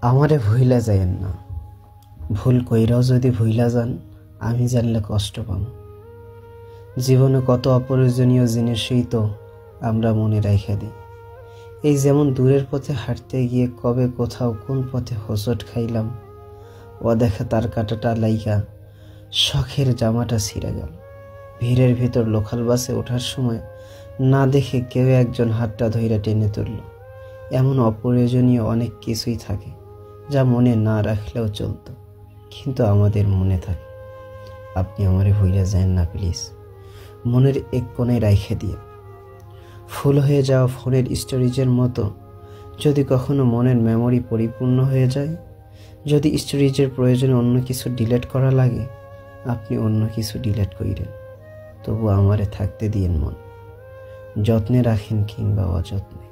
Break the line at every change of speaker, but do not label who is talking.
আমারে ভুইলা যায়েন না, ভুল কইরাও যদি ভুইলা যান আমি জানলে কষ্ট পাম। জীবনে কত অপ্রয়োজনীয় জিনিসই তো আমরা মনে রাইখা দিই। এই যেমন দূরের পথে হাঁটতে গিয়ে কবে কোথাও কোন পথে হোঁচট খাইলাম, অদেখা তার কাঁটাটা লাইগা শখের জামাটা ছিঁড়ে গেল। ভিড়ের ভিতর লোকাল বাসে ওঠার সময় না দেখে কেউ একজন হাতটা ধইরা টেনে তুলল। এমন অপ্রয়োজনীয় অনেক কিছুই থাকে যা মনে না রাখলেও চলতো, কিন্তু আমাদের মনে থাকে। আপনি আমারে ভুইলা যান না প্লিজ, মনের এক কোণে রাইখে দিয়ে। ফুল হয়ে যাওয়া ফোনের স্টোরেজের মতো যদি কখনো মনের মেমোরি পরিপূর্ণ হয়ে যায়, যদি স্টোরেজের প্রয়োজনে অন্য কিছু ডিলিট করা লাগে, আপনি অন্য কিছু ডিলিট কইরেন, তবু আমারে থাকতে দিয়েন মন। যত্নে রাখেন কিংবা অযত্নে।